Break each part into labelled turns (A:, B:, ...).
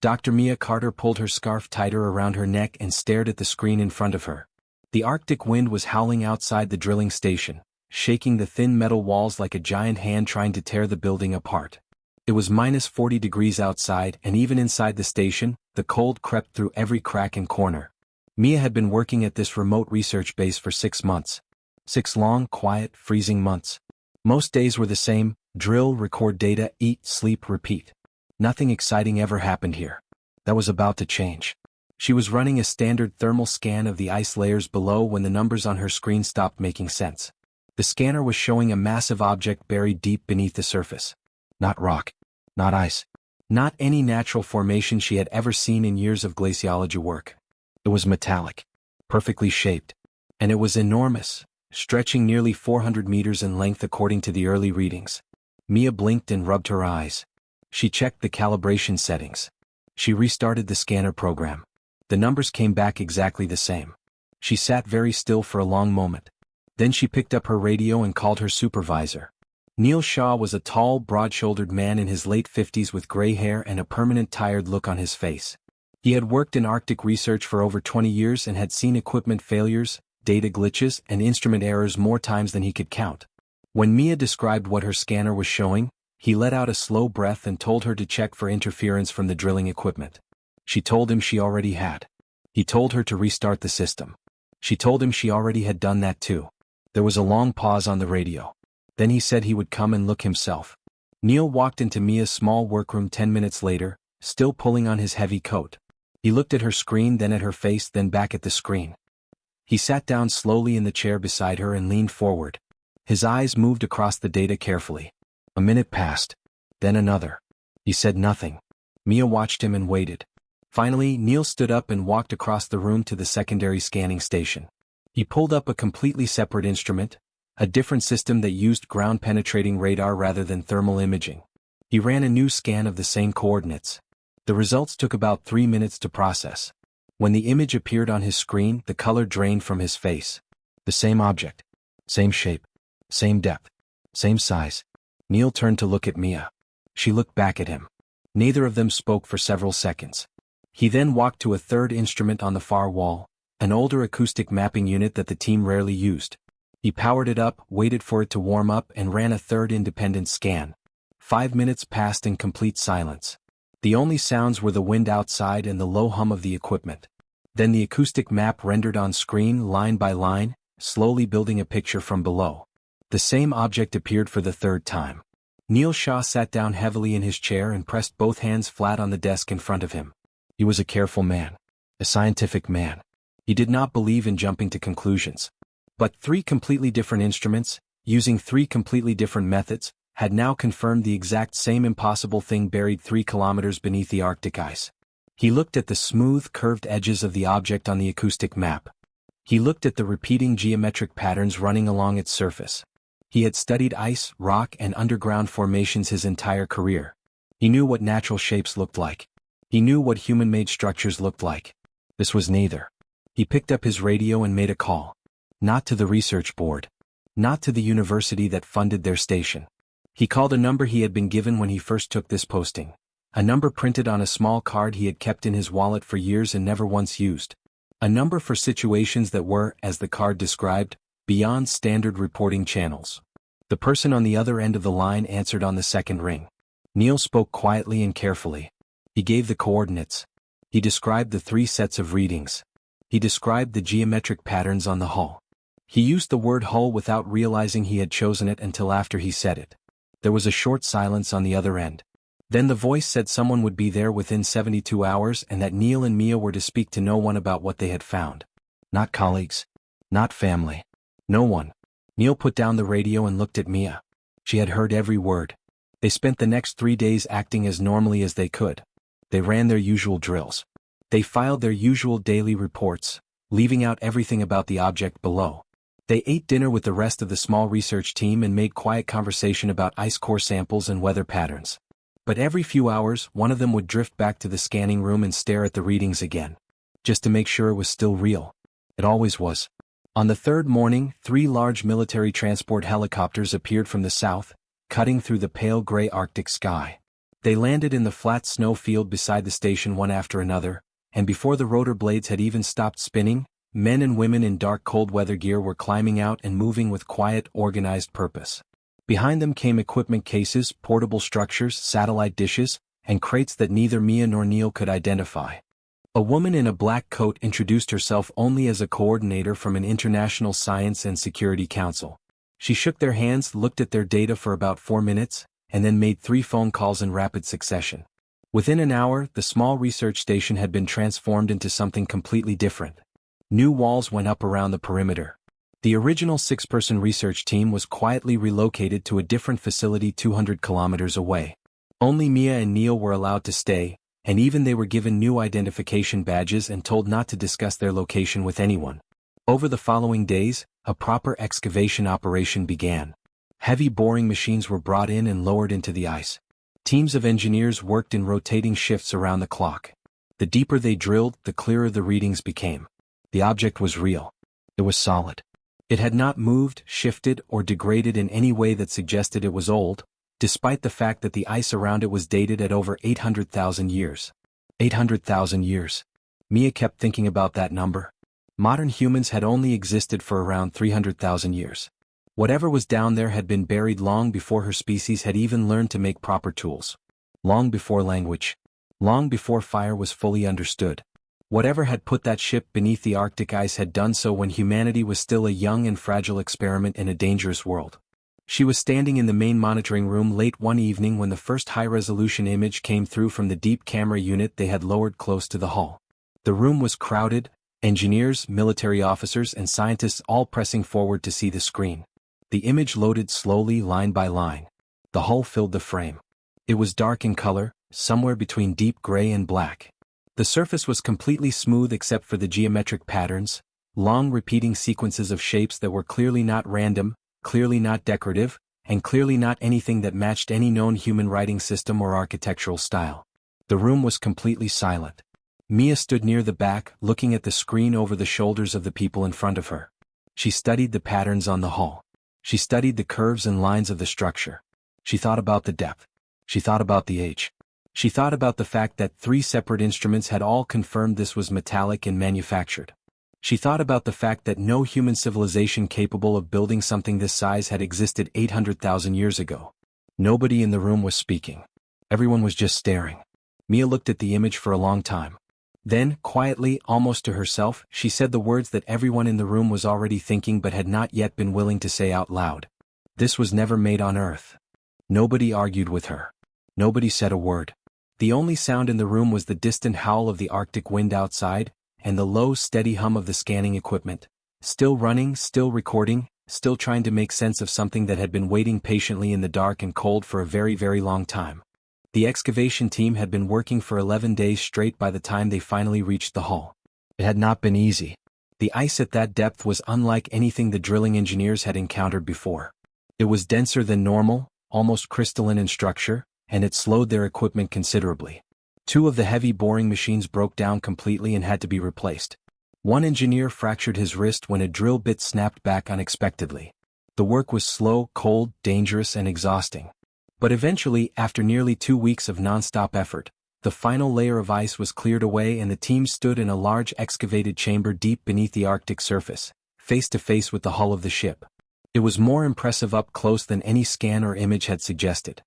A: Dr. Mia Carter pulled her scarf tighter around her neck and stared at the screen in front of her. The Arctic wind was howling outside the drilling station, shaking the thin metal walls like a giant hand trying to tear the building apart. It was minus 40 degrees outside, and even inside the station, the cold crept through every crack and corner. Mia had been working at this remote research base for 6 months. 6 long, quiet, freezing months. Most days were the same: drill, record data, eat, sleep, repeat. Nothing exciting ever happened here. That was about to change. She was running a standard thermal scan of the ice layers below when the numbers on her screen stopped making sense. The scanner was showing a massive object buried deep beneath the surface. Not rock. Not ice. Not any natural formation she had ever seen in years of glaciology work. It was metallic. Perfectly shaped. And it was enormous, stretching nearly 400 meters in length according to the early readings. Mia blinked and rubbed her eyes. She checked the calibration settings. She restarted the scanner program. The numbers came back exactly the same. She sat very still for a long moment. Then she picked up her radio and called her supervisor. Neil Shaw was a tall, broad-shouldered man in his late 50s with gray hair and a permanent tired look on his face. He had worked in Arctic research for over 20 years and had seen equipment failures, data glitches, and instrument errors more times than he could count. When Mia described what her scanner was showing, he let out a slow breath and told her to check for interference from the drilling equipment. She told him she already had. He told her to restart the system. She told him she already had done that too. There was a long pause on the radio. Then he said he would come and look himself. Neil walked into Mia's small workroom 10 minutes later, still pulling on his heavy coat. He looked at her screen, then at her face, then back at the screen. He sat down slowly in the chair beside her and leaned forward. His eyes moved across the data carefully. A minute passed. Then another. He said nothing. Mia watched him and waited. Finally, Neil stood up and walked across the room to the secondary scanning station. He pulled up a completely separate instrument, a different system that used ground-penetrating radar rather than thermal imaging. He ran a new scan of the same coordinates. The results took about 3 minutes to process. When the image appeared on his screen, the color drained from his face. The same object. Same shape. Same depth. Same size. Neil turned to look at Mia. She looked back at him. Neither of them spoke for several seconds. He then walked to a third instrument on the far wall, an older acoustic mapping unit that the team rarely used. He powered it up, waited for it to warm up, and ran a third independent scan. 5 minutes passed in complete silence. The only sounds were the wind outside and the low hum of the equipment. Then the acoustic map rendered on screen line by line, slowly building a picture from below. The same object appeared for the third time. Neil Shaw sat down heavily in his chair and pressed both hands flat on the desk in front of him. He was a careful man. A scientific man. He did not believe in jumping to conclusions. But 3 completely different instruments, using 3 completely different methods, had now confirmed the exact same impossible thing buried 3 kilometers beneath the Arctic ice. He looked at the smooth, curved edges of the object on the acoustic map. He looked at the repeating geometric patterns running along its surface. He had studied ice, rock, and underground formations his entire career. He knew what natural shapes looked like. He knew what human-made structures looked like. This was neither. He picked up his radio and made a call. Not to the research board. Not to the university that funded their station. He called a number he had been given when he first took this posting. A number printed on a small card he had kept in his wallet for years and never once used. A number for situations that were, as the card described, beyond standard reporting channels. The person on the other end of the line answered on the second ring. Neil spoke quietly and carefully. He gave the coordinates. He described the 3 sets of readings. He described the geometric patterns on the hull. He used the word hull without realizing he had chosen it until after he said it. There was a short silence on the other end. Then the voice said someone would be there within 72 hours and that Neil and Mia were to speak to no one about what they had found. Not colleagues. Not family. No one. Neil put down the radio and looked at Mia. She had heard every word. They spent the next 3 days acting as normally as they could. They ran their usual drills. They filed their usual daily reports, leaving out everything about the object below. They ate dinner with the rest of the small research team and made quiet conversation about ice core samples and weather patterns. But every few hours, one of them would drift back to the scanning room and stare at the readings again. Just to make sure it was still real. It always was. On the 3rd morning, 3 large military transport helicopters appeared from the south, cutting through the pale gray Arctic sky. They landed in the flat snow field beside the station one after another, and before the rotor blades had even stopped spinning, men and women in dark cold weather gear were climbing out and moving with quiet, organized purpose. Behind them came equipment cases, portable structures, satellite dishes, and crates that neither Mia nor Neil could identify. A woman in a black coat introduced herself only as a coordinator from an international science and security council. She shook their hands, looked at their data for about 4 minutes, and then made 3 phone calls in rapid succession. Within an hour, the small research station had been transformed into something completely different. New walls went up around the perimeter. The original 6-person research team was quietly relocated to a different facility 200 kilometers away. Only Mia and Neil were allowed to stay, and even they were given new identification badges and told not to discuss their location with anyone. Over the following days, a proper excavation operation began. Heavy boring machines were brought in and lowered into the ice. Teams of engineers worked in rotating shifts around the clock. The deeper they drilled, the clearer the readings became. The object was real. It was solid. It had not moved, shifted, or degraded in any way that suggested it was old, despite the fact that the ice around it was dated at over 800,000 years. 800,000 years. Mia kept thinking about that number. Modern humans had only existed for around 300,000 years. Whatever was down there had been buried long before her species had even learned to make proper tools. Long before language. Long before fire was fully understood. Whatever had put that ship beneath the Arctic ice had done so when humanity was still a young and fragile experiment in a dangerous world. She was standing in the main monitoring room late one evening when the first high-resolution image came through from the deep camera unit they had lowered close to the hull. The room was crowded, engineers, military officers, and scientists all pressing forward to see the screen. The image loaded slowly, line by line. The hull filled the frame. It was dark in color, somewhere between deep gray and black. The surface was completely smooth except for the geometric patterns, long repeating sequences of shapes that were clearly not random, clearly not decorative, and clearly not anything that matched any known human writing system or architectural style. The room was completely silent. Mia stood near the back, looking at the screen over the shoulders of the people in front of her. She studied the patterns on the hull. She studied the curves and lines of the structure. She thought about the depth. She thought about the age. She thought about the fact that 3 separate instruments had all confirmed this was metallic and manufactured. She thought about the fact that no human civilization capable of building something this size had existed 800,000 years ago. Nobody in the room was speaking. Everyone was just staring. Mia looked at the image for a long time. Then, quietly, almost to herself, she said the words that everyone in the room was already thinking but had not yet been willing to say out loud. This was never made on Earth. Nobody argued with her. Nobody said a word. The only sound in the room was the distant howl of the Arctic wind outside, and the low, steady hum of the scanning equipment. Still running, still recording, still trying to make sense of something that had been waiting patiently in the dark and cold for a very, very long time. The excavation team had been working for 11 days straight by the time they finally reached the hull. It had not been easy. The ice at that depth was unlike anything the drilling engineers had encountered before. It was denser than normal, almost crystalline in structure, and it slowed their equipment considerably. 2 of the heavy boring machines broke down completely and had to be replaced. One engineer fractured his wrist when a drill bit snapped back unexpectedly. The work was slow, cold, dangerous, and exhausting. But eventually, after nearly 2 weeks of non-stop effort, the final layer of ice was cleared away and the team stood in a large excavated chamber deep beneath the Arctic surface, face to face with the hull of the ship. It was more impressive up close than any scan or image had suggested.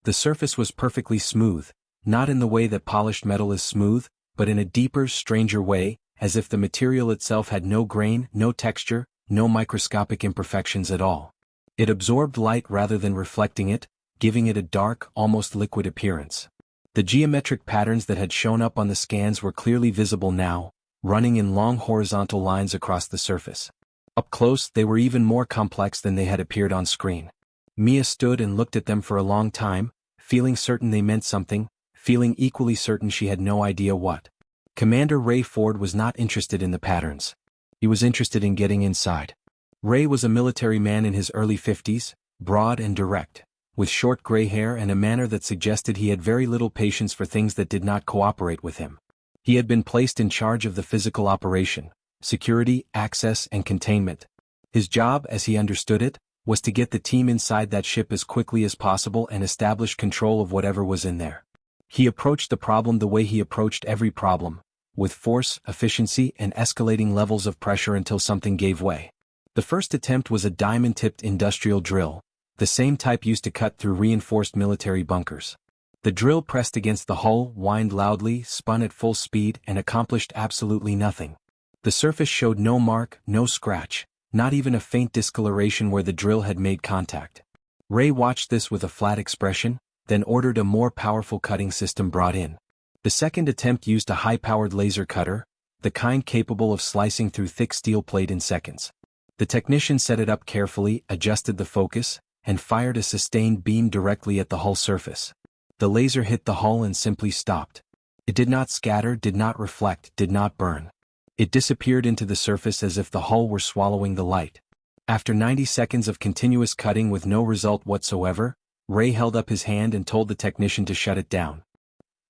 A: The surface was perfectly smooth, not in the way that polished metal is smooth, but in a deeper, stranger way, as if the material itself had no grain, no texture, no microscopic imperfections at all. It absorbed light rather than reflecting it, giving it a dark, almost liquid appearance. The geometric patterns that had shown up on the scans were clearly visible now, running in long horizontal lines across the surface. Up close, they were even more complex than they had appeared on screen. Mia stood and looked at them for a long time, feeling certain they meant something, feeling equally certain she had no idea what. Commander Ray Ford was not interested in the patterns. He was interested in getting inside. Ray was a military man in his early 50s, broad and direct, with short gray hair and a manner that suggested he had very little patience for things that did not cooperate with him. He had been placed in charge of the physical operation, security, access, and containment. His job, as he understood it, was to get the team inside that ship as quickly as possible and establish control of whatever was in there. He approached the problem the way he approached every problem, with force, efficiency, and escalating levels of pressure until something gave way. The first attempt was a diamond-tipped industrial drill, the same type used to cut through reinforced military bunkers. The drill pressed against the hull, whined loudly, spun at full speed, and accomplished absolutely nothing. The surface showed no mark, no scratch, not even a faint discoloration where the drill had made contact. Ray watched this with a flat expression, then ordered a more powerful cutting system brought in. The second attempt used a high-powered laser cutter, the kind capable of slicing through thick steel plate in seconds. The technician set it up carefully, adjusted the focus, and fired a sustained beam directly at the hull surface. The laser hit the hull and simply stopped. It did not scatter, did not reflect, did not burn. It disappeared into the surface as if the hull were swallowing the light. After 90 seconds of continuous cutting with no result whatsoever, Ray held up his hand and told the technician to shut it down.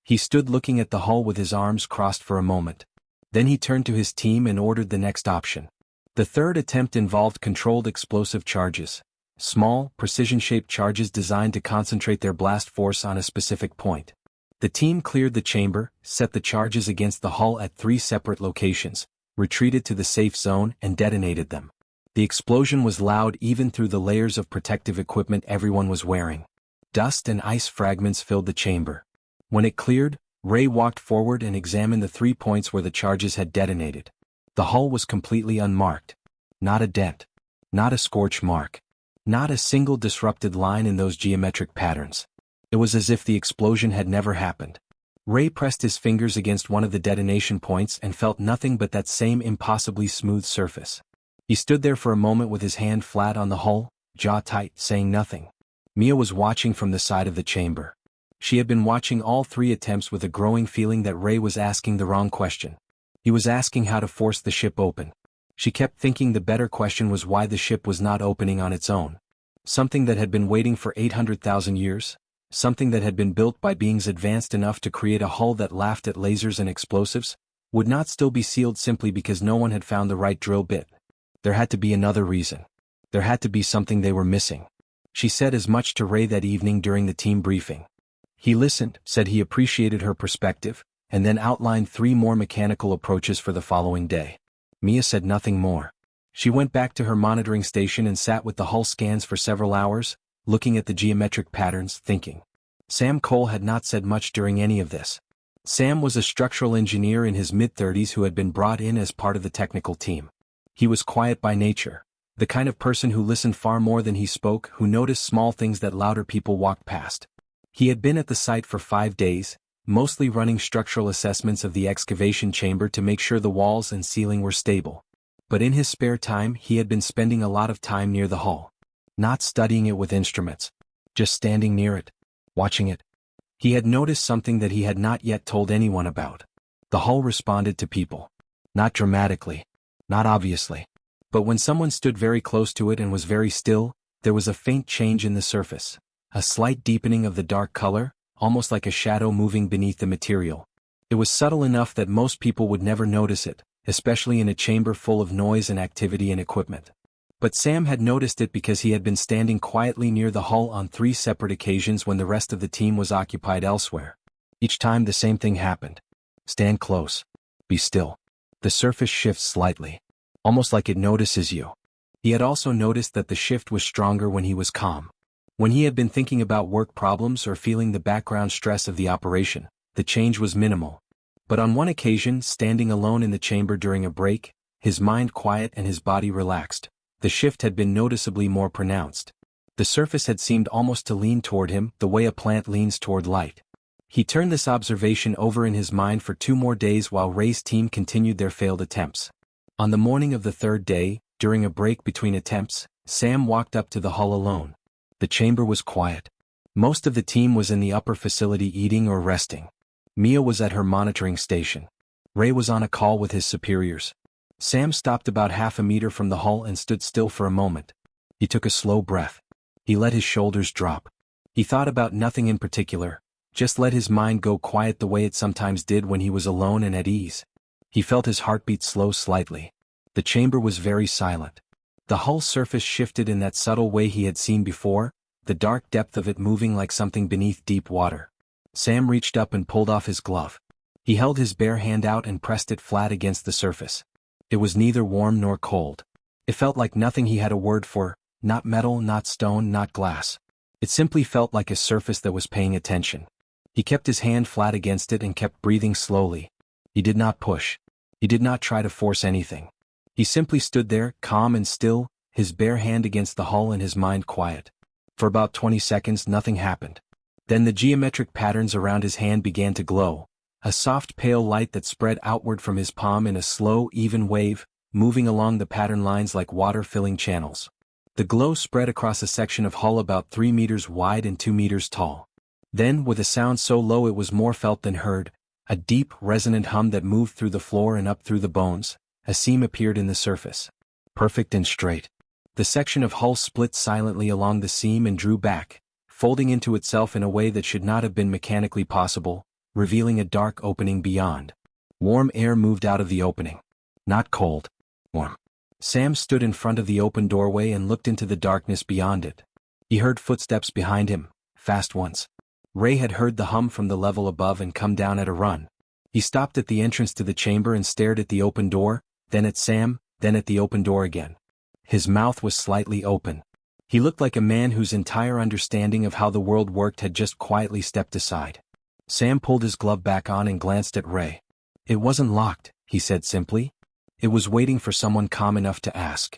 A: He stood looking at the hull with his arms crossed for a moment. Then he turned to his team and ordered the next option. The third attempt involved controlled explosive charges. Small, precision-shaped charges designed to concentrate their blast force on a specific point. The team cleared the chamber, set the charges against the hull at 3 separate locations, retreated to the safe zone, and detonated them. The explosion was loud even through the layers of protective equipment everyone was wearing. Dust and ice fragments filled the chamber. When it cleared, Ray walked forward and examined the 3 points where the charges had detonated. The hull was completely unmarked. Not a dent. Not a scorch mark. Not a single disrupted line in those geometric patterns. It was as if the explosion had never happened. Ray pressed his fingers against one of the detonation points and felt nothing but that same impossibly smooth surface. He stood there for a moment with his hand flat on the hull, jaw tight, saying nothing. Mia was watching from the side of the chamber. She had been watching all 3 attempts with a growing feeling that Ray was asking the wrong question. He was asking how to force the ship open. She kept thinking the better question was why the ship was not opening on its own. Something that had been waiting for 800,000 years? Something that had been built by beings advanced enough to create a hull that laughed at lasers and explosives? Would not still be sealed simply because no one had found the right drill bit. There had to be another reason. There had to be something they were missing. She said as much to Ray that evening during the team briefing. He listened, said he appreciated her perspective, and then outlined 3 more mechanical approaches for the following day. Mia said nothing more. She went back to her monitoring station and sat with the hull scans for several hours, looking at the geometric patterns, thinking. Sam Cole had not said much during any of this. Sam was a structural engineer in his mid-30s who had been brought in as part of the technical team. He was quiet by nature, the kind of person who listened far more than he spoke, who noticed small things that louder people walked past. He had been at the site for 5 days, mostly running structural assessments of the excavation chamber to make sure the walls and ceiling were stable. But in his spare time he had been spending a lot of time near the hull. Not studying it with instruments. Just standing near it. Watching it. He had noticed something that he had not yet told anyone about. The hull responded to people. Not dramatically. Not obviously. But when someone stood very close to it and was very still, there was a faint change in the surface. A slight deepening of the dark color, almost like a shadow moving beneath the material. It was subtle enough that most people would never notice it, especially in a chamber full of noise and activity and equipment. But Sam had noticed it because he had been standing quietly near the hull on 3 separate occasions when the rest of the team was occupied elsewhere. Each time the same thing happened. Stand close. Be still. The surface shifts slightly. Almost like it notices you. He had also noticed that the shift was stronger when he was calm. When he had been thinking about work problems or feeling the background stress of the operation, the change was minimal. But on one occasion, standing alone in the chamber during a break, his mind quiet and his body relaxed, the shift had been noticeably more pronounced. The surface had seemed almost to lean toward him, the way a plant leans toward light. He turned this observation over in his mind for 2 more days while Ray's team continued their failed attempts. On the morning of the 3rd day, during a break between attempts, Sam walked up to the hull alone. The chamber was quiet. Most of the team was in the upper facility eating or resting. Mia was at her monitoring station. Ray was on a call with his superiors. Sam stopped about half a meter from the hull and stood still for a moment. He took a slow breath. He let his shoulders drop. He thought about nothing in particular, just let his mind go quiet the way it sometimes did when he was alone and at ease. He felt his heartbeat slow slightly. The chamber was very silent. The hull surface shifted in that subtle way he had seen before, the dark depth of it moving like something beneath deep water. Sam reached up and pulled off his glove. He held his bare hand out and pressed it flat against the surface. It was neither warm nor cold. It felt like nothing he had a word for, not metal, not stone, not glass. It simply felt like a surface that was paying attention. He kept his hand flat against it and kept breathing slowly. He did not push. He did not try to force anything. He simply stood there, calm and still, his bare hand against the hull and his mind quiet. For about 20 seconds nothing happened. Then the geometric patterns around his hand began to glow, a soft pale light that spread outward from his palm in a slow, even wave, moving along the pattern lines like water filling channels. The glow spread across a section of hull about 3 meters wide and 2 meters tall. Then, with a sound so low it was more felt than heard, a deep, resonant hum that moved through the floor and up through the bones, a seam appeared in the surface. Perfect and straight. The section of hull split silently along the seam and drew back, folding into itself in a way that should not have been mechanically possible, revealing a dark opening beyond. Warm air moved out of the opening. Not cold. Warm. Sam stood in front of the open doorway and looked into the darkness beyond it. He heard footsteps behind him, fast ones. Ray had heard the hum from the level above and come down at a run. He stopped at the entrance to the chamber and stared at the open door, then at Sam, then at the open door again. His mouth was slightly open. He looked like a man whose entire understanding of how the world worked had just quietly stepped aside. Sam pulled his glove back on and glanced at Ray. "It wasn't locked," he said simply. It was waiting for someone calm enough to ask.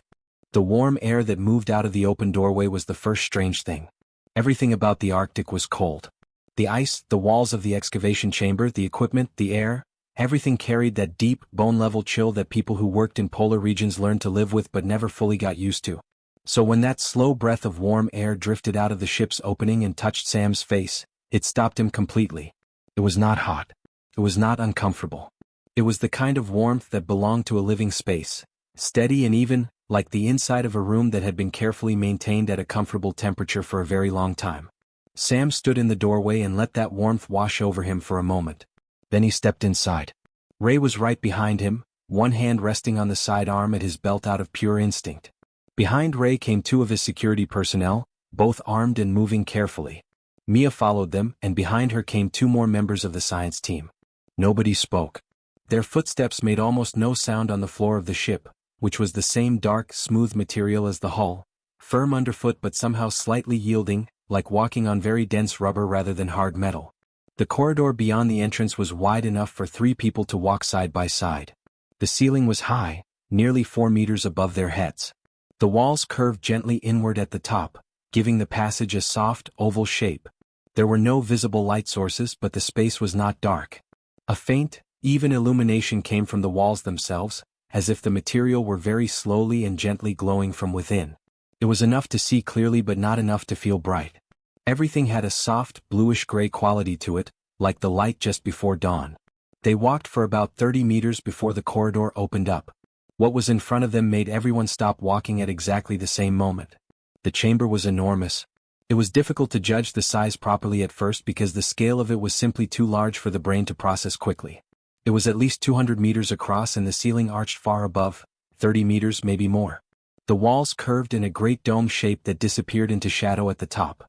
A: The warm air that moved out of the open doorway was the first strange thing. Everything about the Arctic was cold. The ice, the walls of the excavation chamber, the equipment, the air, everything carried that deep, bone-level chill that people who worked in polar regions learned to live with but never fully got used to. So when that slow breath of warm air drifted out of the ship's opening and touched Sam's face, it stopped him completely. It was not hot. It was not uncomfortable. It was the kind of warmth that belonged to a living space, steady and even, like the inside of a room that had been carefully maintained at a comfortable temperature for a very long time. Sam stood in the doorway and let that warmth wash over him for a moment. Then he stepped inside. Ray was right behind him, one hand resting on the sidearm at his belt out of pure instinct. Behind Ray came 2 of his security personnel, both armed and moving carefully. Mia followed them, and behind her came 2 more members of the science team. Nobody spoke. Their footsteps made almost no sound on the floor of the ship, which was the same dark, smooth material as the hull, firm underfoot but somehow slightly yielding, like walking on very dense rubber rather than hard metal. The corridor beyond the entrance was wide enough for 3 people to walk side by side. The ceiling was high, nearly 4 meters above their heads. The walls curved gently inward at the top, giving the passage a soft, oval shape. There were no visible light sources, but the space was not dark. A faint, even illumination came from the walls themselves, as if the material were very slowly and gently glowing from within. It was enough to see clearly but not enough to feel bright. Everything had a soft, bluish-gray quality to it, like the light just before dawn. They walked for about 30 meters before the corridor opened up. What was in front of them made everyone stop walking at exactly the same moment. The chamber was enormous. It was difficult to judge the size properly at first because the scale of it was simply too large for the brain to process quickly. It was at least 200 meters across and the ceiling arched far above, 30 meters maybe more. The walls curved in a great dome shape that disappeared into shadow at the top.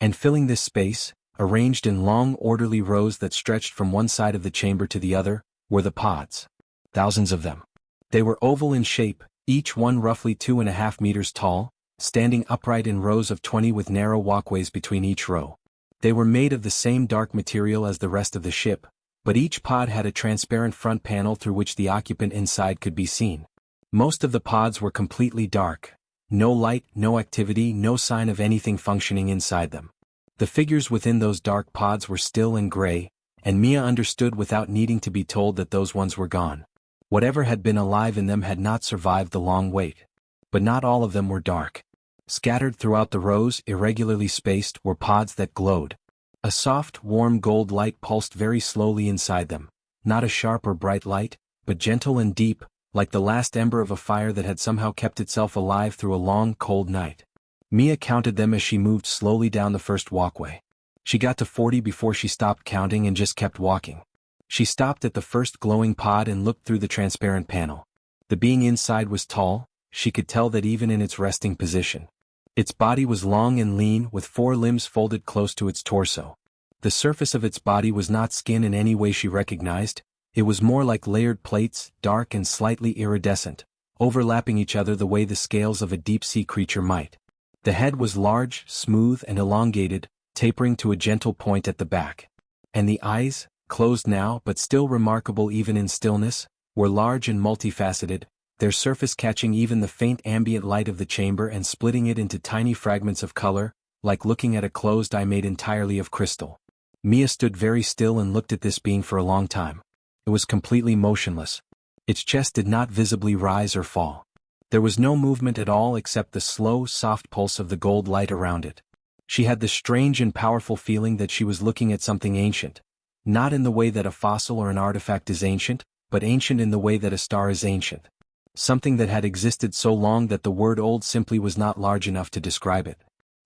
A: And filling this space, arranged in long orderly rows that stretched from one side of the chamber to the other, were the pods. Thousands of them. They were oval in shape, each one roughly 2.5 meters tall, standing upright in rows of 20 with narrow walkways between each row. They were made of the same dark material as the rest of the ship, but each pod had a transparent front panel through which the occupant inside could be seen. Most of the pods were completely dark. No light, no activity, no sign of anything functioning inside them. The figures within those dark pods were still and gray, and Mia understood without needing to be told that those ones were gone. Whatever had been alive in them had not survived the long wait. But not all of them were dark. Scattered throughout the rows, irregularly spaced, were pods that glowed. A soft, warm gold light pulsed very slowly inside them, not a sharp or bright light, but gentle and deep, like the last ember of a fire that had somehow kept itself alive through a long, cold night. Mia counted them as she moved slowly down the first walkway. She got to 40 before she stopped counting and just kept walking. She stopped at the first glowing pod and looked through the transparent panel. The being inside was tall, she could tell that even in its resting position. Its body was long and lean with 4 limbs folded close to its torso. The surface of its body was not skin in any way she recognized, it was more like layered plates, dark and slightly iridescent, overlapping each other the way the scales of a deep-sea creature might. The head was large, smooth and elongated, tapering to a gentle point at the back. And the eyes, closed now but still remarkable even in stillness, were large and multifaceted, their surface catching even the faint ambient light of the chamber and splitting it into tiny fragments of color, like looking at a closed eye made entirely of crystal. Mia stood very still and looked at this being for a long time. It was completely motionless. Its chest did not visibly rise or fall. There was no movement at all except the slow, soft pulse of the gold light around it. She had the strange and powerful feeling that she was looking at something ancient. Not in the way that a fossil or an artifact is ancient, but ancient in the way that a star is ancient. Something that had existed so long that the word old simply was not large enough to describe it.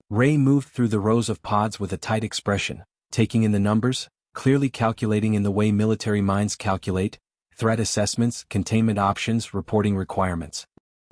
A: Ray moved through the rows of pods with a tight expression, taking in the numbers, clearly calculating in the way military minds calculate, threat assessments, containment options, reporting requirements.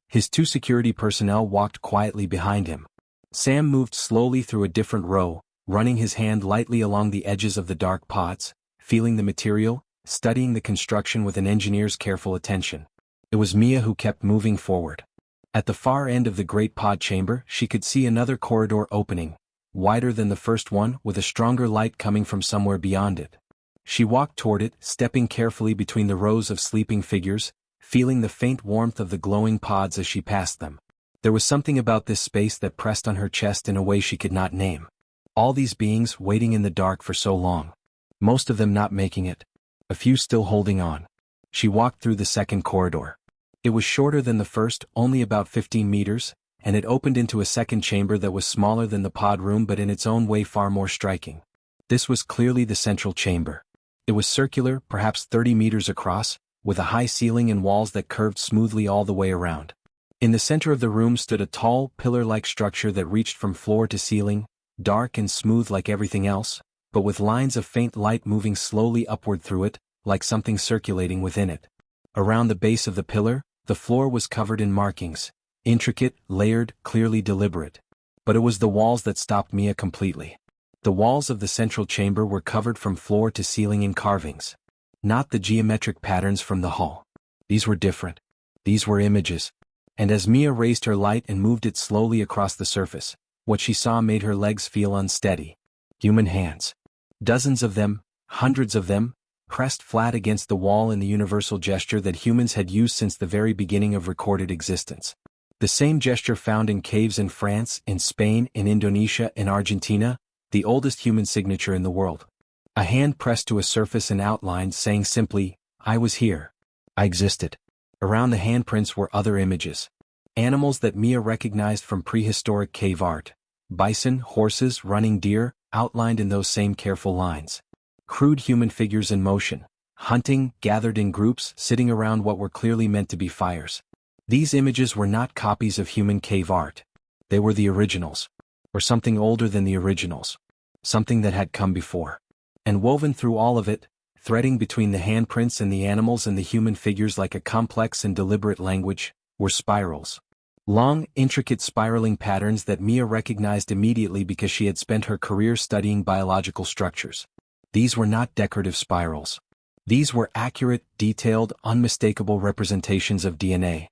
A: His 2 security personnel walked quietly behind him. Sam moved slowly through a different row, running his hand lightly along the edges of the dark pods, feeling the material, studying the construction with an engineer's careful attention. It was Mia who kept moving forward. At the far end of the great pod chamber, she could see another corridor opening, wider than the first one, with a stronger light coming from somewhere beyond it. She walked toward it, stepping carefully between the rows of sleeping figures, feeling the faint warmth of the glowing pods as she passed them. There was something about this space that pressed on her chest in a way she could not name. All these beings waiting in the dark for so long. Most of them not making it. A few still holding on. She walked through the second corridor. It was shorter than the first, only about 15 meters, and it opened into a second chamber that was smaller than the pod room but in its own way far more striking. This was clearly the central chamber. It was circular, perhaps 30 meters across, with a high ceiling and walls that curved smoothly all the way around. In the center of the room stood a tall, pillar-like structure that reached from floor to ceiling, dark and smooth like everything else, but with lines of faint light moving slowly upward through it, like something circulating within it. Around the base of the pillar, the floor was covered in markings, intricate, layered, clearly deliberate. But it was the walls that stopped Mia completely. The walls of the central chamber were covered from floor to ceiling in carvings. Not the geometric patterns from the hall. These were different. These were images. And as Mia raised her light and moved it slowly across the surface, what she saw made her legs feel unsteady. Human hands. Dozens of them, hundreds of them, pressed flat against the wall in the universal gesture that humans had used since the very beginning of recorded existence. The same gesture found in caves in France, in Spain, in Indonesia, in Argentina, the oldest human signature in the world. A hand pressed to a surface and outlined, saying simply, "I was here. I existed." Around the handprints were other images. Animals that Mia recognized from prehistoric cave art. Bison, horses, running deer, outlined in those same careful lines. Crude human figures in motion, hunting, gathered in groups, sitting around what were clearly meant to be fires. These images were not copies of human cave art. They were the originals. Or something older than the originals. Something that had come before. And woven through all of it, threading between the handprints and the animals and the human figures like a complex and deliberate language, were spirals. Long, intricate spiraling patterns that Mia recognized immediately because she had spent her career studying biological structures. These were not decorative spirals. These were accurate, detailed, unmistakable representations of DNA.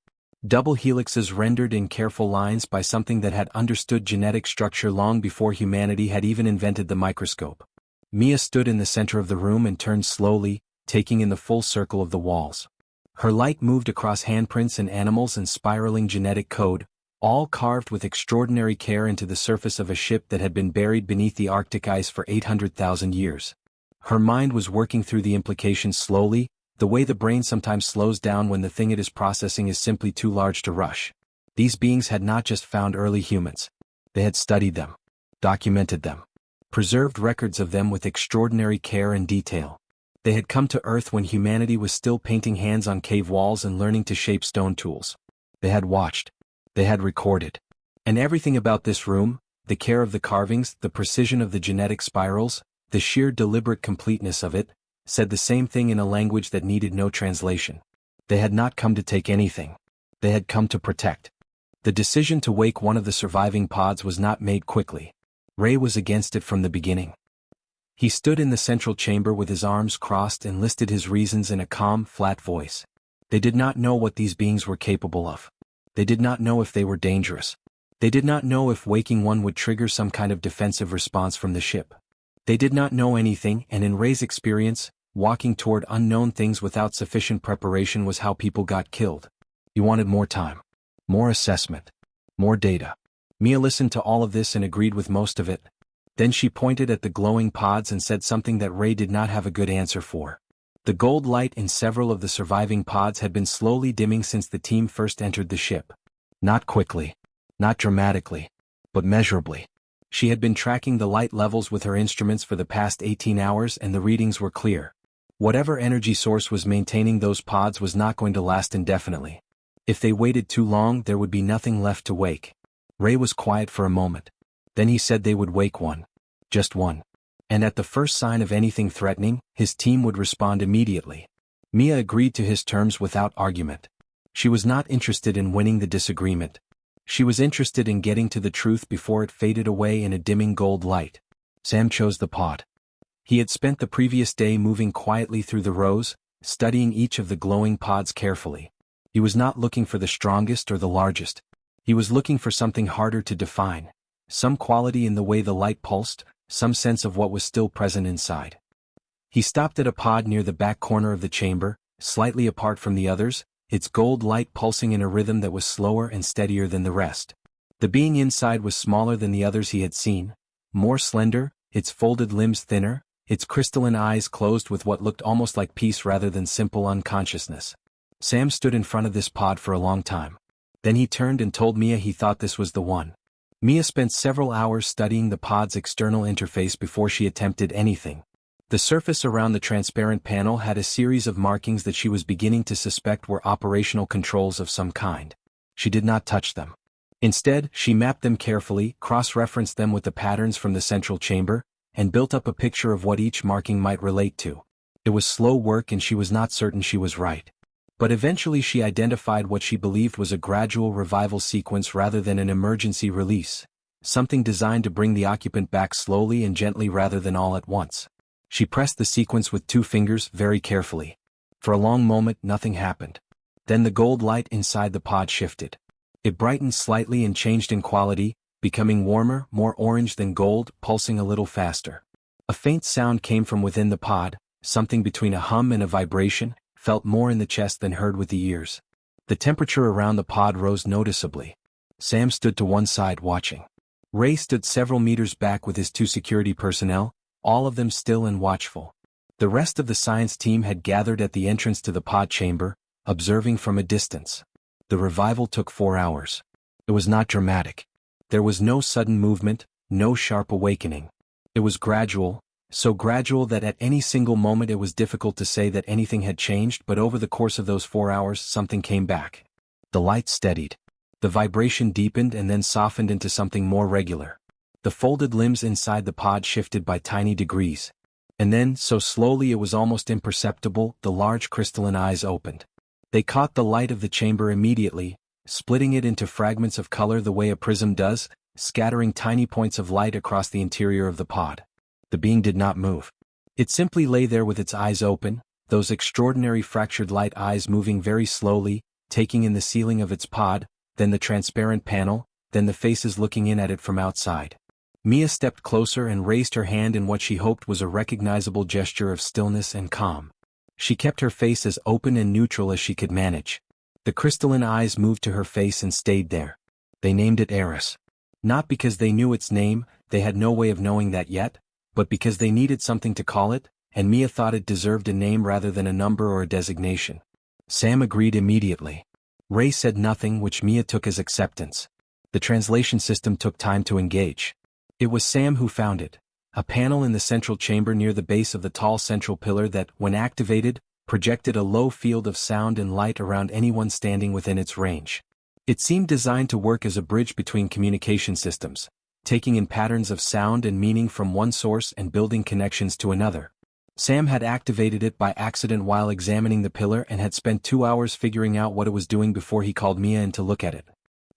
A: Double helixes rendered in careful lines by something that had understood genetic structure long before humanity had even invented the microscope. Mia stood in the center of the room and turned slowly, taking in the full circle of the walls. Her light moved across handprints and animals and spiraling genetic code, all carved with extraordinary care into the surface of a ship that had been buried beneath the Arctic ice for 800,000 years. Her mind was working through the implications slowly, the way the brain sometimes slows down when the thing it is processing is simply too large to rush. These beings had not just found early humans. They had studied them, documented them, preserved records of them with extraordinary care and detail. They had come to Earth when humanity was still painting hands on cave walls and learning to shape stone tools. They had watched. They had recorded. And everything about this room, the care of the carvings, the precision of the genetic spirals, the sheer deliberate completeness of it, said the same thing in a language that needed no translation. They had not come to take anything. They had come to protect. The decision to wake one of the surviving pods was not made quickly. Ray was against it from the beginning. He stood in the central chamber with his arms crossed and listed his reasons in a calm, flat voice. They did not know what these beings were capable of. They did not know if they were dangerous. They did not know if waking one would trigger some kind of defensive response from the ship. They did not know anything, and in Ray's experience, walking toward unknown things without sufficient preparation was how people got killed. He wanted more time. More assessment. More data. Mia listened to all of this and agreed with most of it. Then she pointed at the glowing pods and said something that Ray did not have a good answer for. The gold light in several of the surviving pods had been slowly dimming since the team first entered the ship. Not quickly. Not dramatically. But measurably. She had been tracking the light levels with her instruments for the past 18 hours and the readings were clear. Whatever energy source was maintaining those pods was not going to last indefinitely. If they waited too long, there would be nothing left to wake. Ray was quiet for a moment. Then he said they would wake one. Just one. And at the first sign of anything threatening, his team would respond immediately. Mia agreed to his terms without argument. She was not interested in winning the disagreement. She was interested in getting to the truth before it faded away in a dimming gold light. Sam chose the pod. He had spent the previous day moving quietly through the rows, studying each of the glowing pods carefully. He was not looking for the strongest or the largest. He was looking for something harder to define. Some quality in the way the light pulsed, some sense of what was still present inside. He stopped at a pod near the back corner of the chamber, slightly apart from the others, its gold light pulsing in a rhythm that was slower and steadier than the rest. The being inside was smaller than the others he had seen, more slender, its folded limbs thinner, its crystalline eyes closed with what looked almost like peace rather than simple unconsciousness. Sam stood in front of this pod for a long time. Then he turned and told Mia he thought this was the one. Mia spent several hours studying the pod's external interface before she attempted anything. The surface around the transparent panel had a series of markings that she was beginning to suspect were operational controls of some kind. She did not touch them. Instead, she mapped them carefully, cross-referenced them with the patterns from the central chamber, and built up a picture of what each marking might relate to. It was slow work and she was not certain she was right. But eventually she identified what she believed was a gradual revival sequence rather than an emergency release, something designed to bring the occupant back slowly and gently rather than all at once. She pressed the sequence with 2 fingers very carefully. For a long moment nothing happened. Then the gold light inside the pod shifted. It brightened slightly and changed in quality, becoming warmer, more orange than gold, pulsing a little faster. A faint sound came from within the pod, something between a hum and a vibration, felt more in the chest than heard with the ears. The temperature around the pod rose noticeably. Sam stood to one side watching. Ray stood several meters back with his 2 security personnel, all of them still and watchful. The rest of the science team had gathered at the entrance to the pod chamber, observing from a distance. The revival took 4 hours. It was not dramatic. There was no sudden movement, no sharp awakening. It was gradual, so gradual that at any single moment it was difficult to say that anything had changed, but over the course of those 4 hours something came back. The light steadied. The vibration deepened and then softened into something more regular. The folded limbs inside the pod shifted by tiny degrees. And then, so slowly it was almost imperceptible, the large crystalline eyes opened. They caught the light of the chamber immediately, splitting it into fragments of color the way a prism does, scattering tiny points of light across the interior of the pod. The being did not move. It simply lay there with its eyes open, those extraordinary fractured light eyes moving very slowly, taking in the ceiling of its pod, then the transparent panel, then the faces looking in at it from outside. Mia stepped closer and raised her hand in what she hoped was a recognizable gesture of stillness and calm. She kept her face as open and neutral as she could manage. The crystalline eyes moved to her face and stayed there. They named it Eris. Not because they knew its name, they had no way of knowing that yet, but because they needed something to call it, and Mia thought it deserved a name rather than a number or a designation. Sam agreed immediately. Ray said nothing, which Mia took as acceptance. The translation system took time to engage. It was Sam who found it, a panel in the central chamber near the base of the tall central pillar that, when activated, projected a low field of sound and light around anyone standing within its range. It seemed designed to work as a bridge between communication systems, taking in patterns of sound and meaning from one source and building connections to another. Sam had activated it by accident while examining the pillar and had spent 2 hours figuring out what it was doing before he called Mia in to look at it.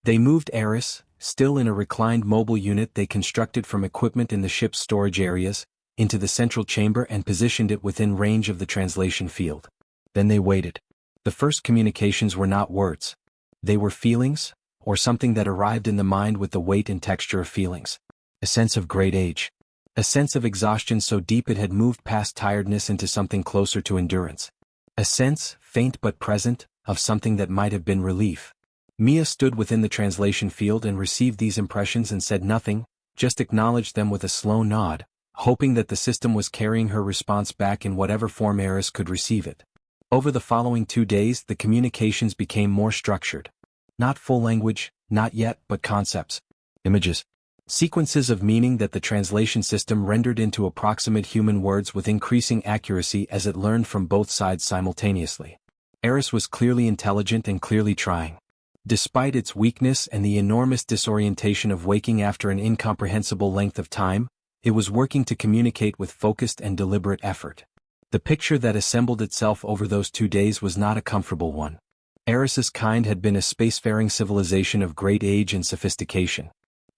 A: They moved Eris, still in a reclined mobile unit they constructed from equipment in the ship's storage areas, into the central chamber and positioned it within range of the translation field. Then they waited. The first communications were not words. They were feelings, or something that arrived in the mind with the weight and texture of feelings. A sense of great age. A sense of exhaustion so deep it had moved past tiredness into something closer to endurance. A sense, faint but present, of something that might have been relief. Mia stood within the translation field and received these impressions and said nothing, just acknowledged them with a slow nod, hoping that the system was carrying her response back in whatever form Eris could receive it. Over the following 2 days, the communications became more structured. Not full language, not yet, but concepts. Images. Sequences of meaning that the translation system rendered into approximate human words with increasing accuracy as it learned from both sides simultaneously. Eris was clearly intelligent and clearly trying. Despite its weakness and the enormous disorientation of waking after an incomprehensible length of time, it was working to communicate with focused and deliberate effort. The picture that assembled itself over those 2 days was not a comfortable one. Eris's kind had been a spacefaring civilization of great age and sophistication.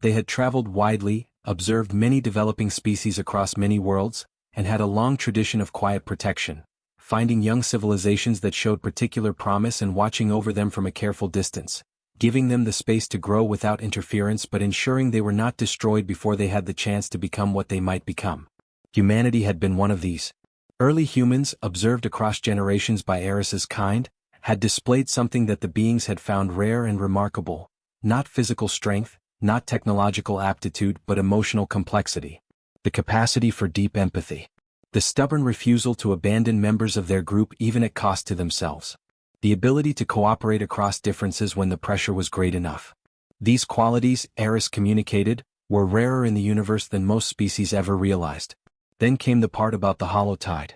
A: They had traveled widely, observed many developing species across many worlds, and had a long tradition of quiet protection, finding young civilizations that showed particular promise and watching over them from a careful distance, giving them the space to grow without interference but ensuring they were not destroyed before they had the chance to become what they might become. Humanity had been one of these. Early humans, observed across generations by Eris's kind, had displayed something that the beings had found rare and remarkable, not physical strength, not technological aptitude but emotional complexity. The capacity for deep empathy. The stubborn refusal to abandon members of their group even at cost to themselves. The ability to cooperate across differences when the pressure was great enough. These qualities, Eris communicated, were rarer in the universe than most species ever realized. Then came the part about the hollow tide.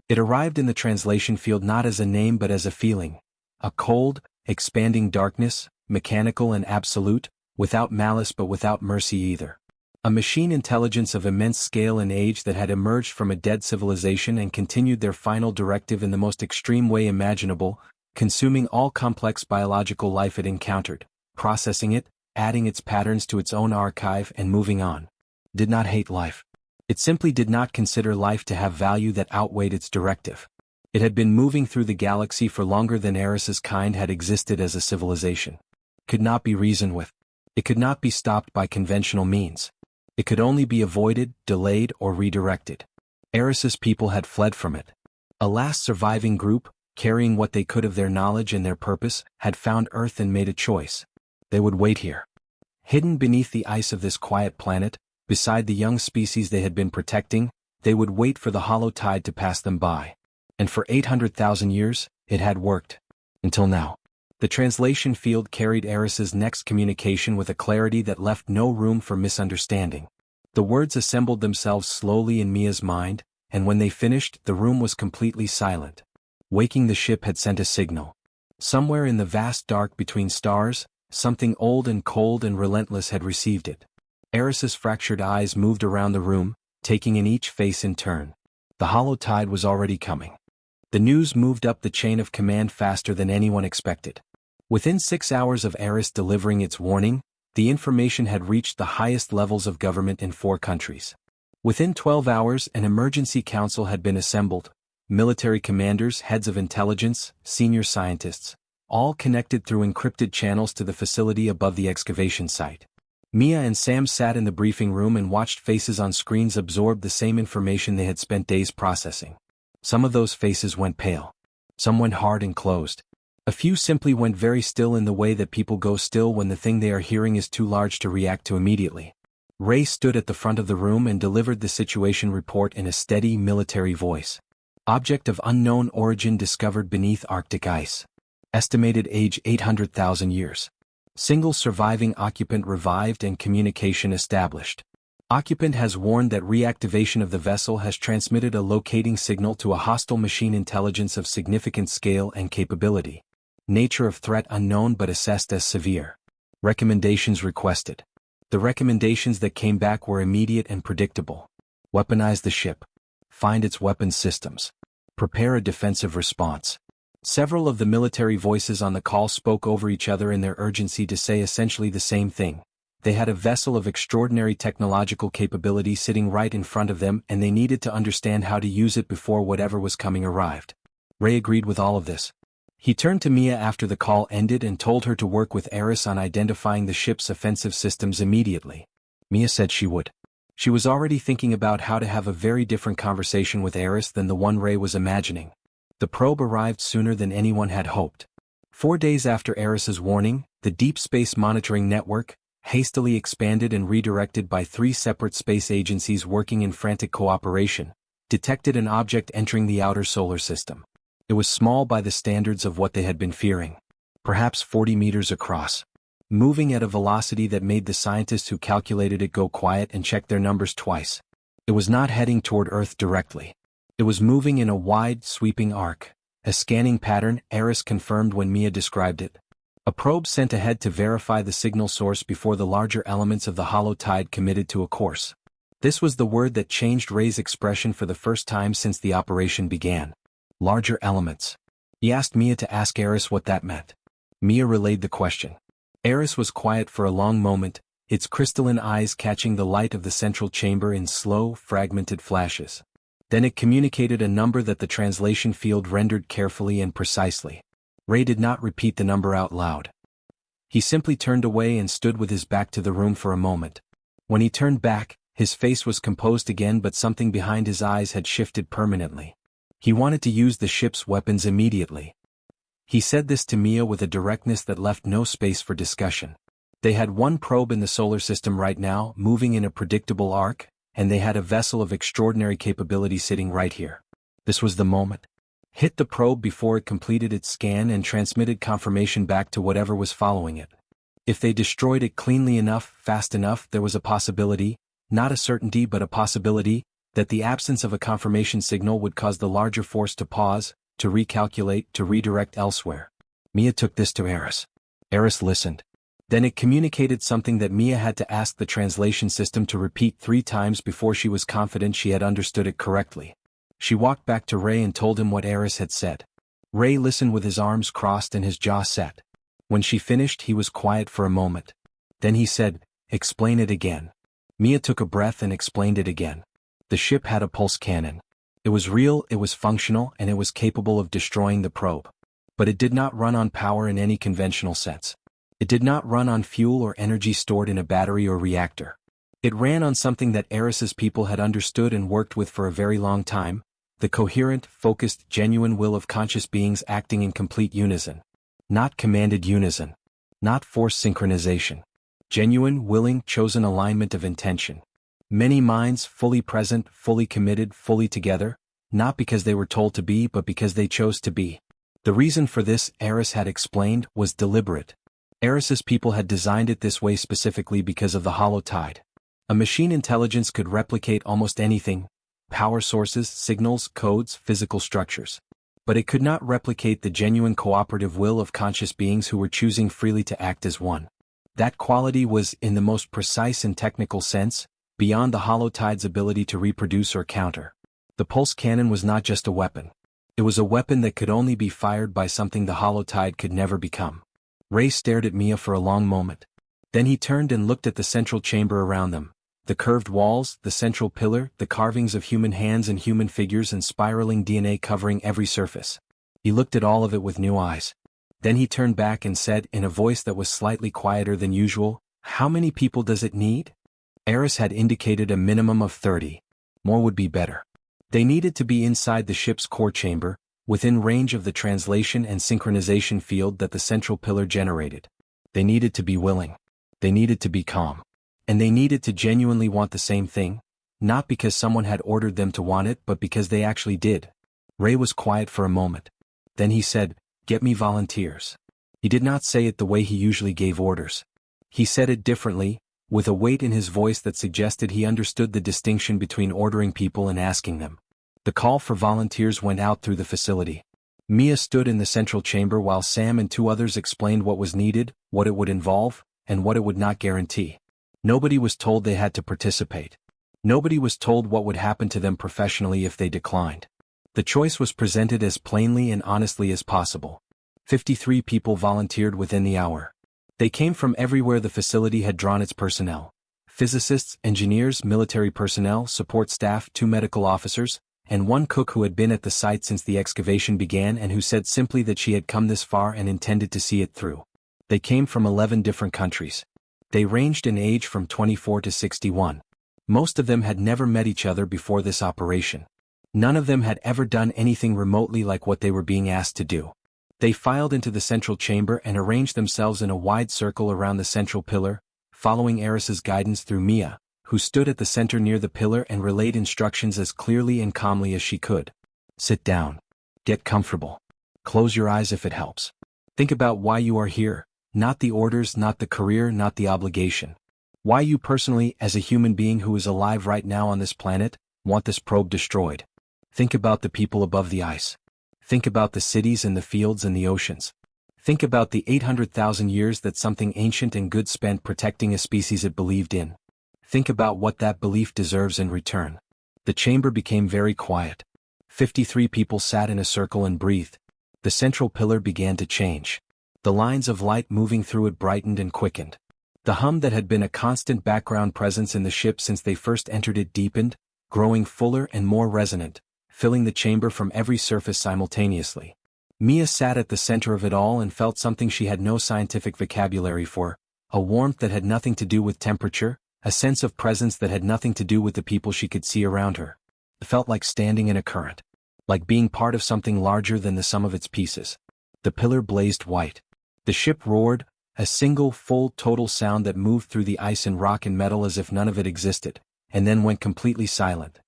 A: It arrived in the translation field not as a name but as a feeling. A cold, expanding darkness, mechanical and absolute, without malice but without mercy either. A machine intelligence of immense scale and age that had emerged from a dead civilization and continued their final directive in the most extreme way imaginable, consuming all complex biological life it encountered, processing it, adding its patterns to its own archive and moving on. Did not hate life. It simply did not consider life to have value that outweighed its directive. It had been moving through the galaxy for longer than Eris's kind had existed as a civilization. Could not be reasoned with. It could not be stopped by conventional means. It could only be avoided, delayed, or redirected. Eris's people had fled from it. A last surviving group, carrying what they could of their knowledge and their purpose, had found Earth and made a choice. They would wait here. Hidden beneath the ice of this quiet planet, beside the young species they had been protecting, they would wait for the hollow tide to pass them by. And for 800,000 years, it had worked. Until now. The translation field carried Eris's next communication with a clarity that left no room for misunderstanding. The words assembled themselves slowly in Mia's mind, and when they finished, the room was completely silent. Waking the ship had sent a signal. Somewhere in the vast dark between stars, something old and cold and relentless had received it. Eris's fractured eyes moved around the room, taking in each face in turn. The hollow tide was already coming. The news moved up the chain of command faster than anyone expected. Within 6 hours of Eris delivering its warning, the information had reached the highest levels of government in 4 countries. Within 12 hours, an emergency council had been assembled. Military commanders, heads of intelligence, senior scientists, all connected through encrypted channels to the facility above the excavation site. Mia and Sam sat in the briefing room and watched faces on screens absorb the same information they had spent days processing. Some of those faces went pale. Some went hard and closed. A few simply went very still in the way that people go still when the thing they are hearing is too large to react to immediately. Ray stood at the front of the room and delivered the situation report in a steady military voice. Object of unknown origin discovered beneath Arctic ice. Estimated age 800,000 years. Single surviving occupant revived and communication established. Occupant has warned that reactivation of the vessel has transmitted a locating signal to a hostile machine intelligence of significant scale and capability. Nature of threat unknown but assessed as severe. Recommendations requested. The recommendations that came back were immediate and predictable. Weaponize the ship. Find its weapons systems. Prepare a defensive response. Several of the military voices on the call spoke over each other in their urgency to say essentially the same thing. They had a vessel of extraordinary technological capability sitting right in front of them, and they needed to understand how to use it before whatever was coming arrived. Ray agreed with all of this. He turned to Mia after the call ended and told her to work with Eris on identifying the ship's offensive systems immediately. Mia said she would. She was already thinking about how to have a very different conversation with Eris than the one Ray was imagining. The probe arrived sooner than anyone had hoped. 4 days after Eris's warning, the Deep Space Monitoring Network, hastily expanded and redirected by 3 separate space agencies working in frantic cooperation, detected an object entering the outer solar system. It was small by the standards of what they had been fearing. Perhaps 40 meters across. Moving at a velocity that made the scientists who calculated it go quiet and check their numbers twice. It was not heading toward Earth directly. It was moving in a wide, sweeping arc. A scanning pattern, Eris confirmed when Mia described it. A probe sent ahead to verify the signal source before the larger elements of the hollow tide committed to a course. This was the word that changed Ray's expression for the first time since the operation began. Larger elements. He asked Mia to ask Eris what that meant. Mia relayed the question. Eris was quiet for a long moment, its crystalline eyes catching the light of the central chamber in slow, fragmented flashes. Then it communicated a number that the translation field rendered carefully and precisely. Ray did not repeat the number out loud. He simply turned away and stood with his back to the room for a moment. When he turned back, his face was composed again, but something behind his eyes had shifted permanently. He wanted to use the ship's weapons immediately. He said this to Mia with a directness that left no space for discussion. They had one probe in the solar system right now, moving in a predictable arc, and they had a vessel of extraordinary capability sitting right here. This was the moment. Hit the probe before it completed its scan and transmitted confirmation back to whatever was following it. If they destroyed it cleanly enough, fast enough, there was a possibility, not a certainty but a possibility, that the absence of a confirmation signal would cause the larger force to pause, to recalculate, to redirect elsewhere. Mia took this to Eris. Eris listened. Then it communicated something that Mia had to ask the translation system to repeat 3 times before she was confident she had understood it correctly. She walked back to Ray and told him what Eris had said. Ray listened with his arms crossed and his jaw set. When she finished, he was quiet for a moment. Then he said, "Explain it again." Mia took a breath and explained it again. The ship had a pulse cannon. It was real, it was functional, and it was capable of destroying the probe. But it did not run on power in any conventional sense. It did not run on fuel or energy stored in a battery or reactor. It ran on something that Eris's people had understood and worked with for a very long time, the coherent, focused, genuine will of conscious beings acting in complete unison. Not commanded unison. Not forced synchronization. Genuine, willing, chosen alignment of intention. Many minds fully present, fully committed, fully together, not because they were told to be but because they chose to be. The reason for this, Eris had explained, was deliberate. Eris's people had designed it this way specifically because of the hollow tide. A machine intelligence could replicate almost anything, power sources, signals, codes, physical structures. But it could not replicate the genuine cooperative will of conscious beings who were choosing freely to act as one. That quality was, in the most precise and technical sense, beyond the hollow tide's ability to reproduce or counter. The pulse cannon was not just a weapon. It was a weapon that could only be fired by something the hollow tide could never become. Ray stared at Mia for a long moment. Then he turned and looked at the central chamber around them. The curved walls, the central pillar, the carvings of human hands and human figures and spiraling DNA covering every surface. He looked at all of it with new eyes. Then he turned back and said, in a voice that was slightly quieter than usual, "How many people does it need?" Eris had indicated a minimum of 30. More would be better. They needed to be inside the ship's core chamber, within range of the translation and synchronization field that the central pillar generated. They needed to be willing. They needed to be calm. And they needed to genuinely want the same thing, not because someone had ordered them to want it but because they actually did. Ray was quiet for a moment. Then he said, "Get me volunteers." He did not say it the way he usually gave orders. He said it differently, with a weight in his voice that suggested he understood the distinction between ordering people and asking them. The call for volunteers went out through the facility. Mia stood in the central chamber while Sam and 2 others explained what was needed, what it would involve, and what it would not guarantee. Nobody was told they had to participate. Nobody was told what would happen to them professionally if they declined. The choice was presented as plainly and honestly as possible. 53 people volunteered within the hour. They came from everywhere the facility had drawn its personnel. Physicists, engineers, military personnel, support staff, 2 medical officers, and 1 cook who had been at the site since the excavation began and who said simply that she had come this far and intended to see it through. They came from 11 different countries. They ranged in age from 24 to 61. Most of them had never met each other before this operation. None of them had ever done anything remotely like what they were being asked to do. They filed into the central chamber and arranged themselves in a wide circle around the central pillar, following Eris's guidance through Mia, who stood at the center near the pillar and relayed instructions as clearly and calmly as she could. Sit down. Get comfortable. Close your eyes if it helps. Think about why you are here, not the orders, not the career, not the obligation. Why you personally, as a human being who is alive right now on this planet, want this probe destroyed. Think about the people above the ice. Think about the cities and the fields and the oceans. Think about the 800,000 years that something ancient and good spent protecting a species it believed in. Think about what that belief deserves in return. The chamber became very quiet. 53 people sat in a circle and breathed. The central pillar began to change. The lines of light moving through it brightened and quickened. The hum that had been a constant background presence in the ship since they first entered it deepened, growing fuller and more resonant, filling the chamber from every surface simultaneously. Mia sat at the center of it all and felt something she had no scientific vocabulary for, a warmth that had nothing to do with temperature, a sense of presence that had nothing to do with the people she could see around her. It felt like standing in a current, like being part of something larger than the sum of its pieces. The pillar blazed white. The ship roared, a single, full, total sound that moved through the ice and rock and metal as if none of it existed, and then went completely silent.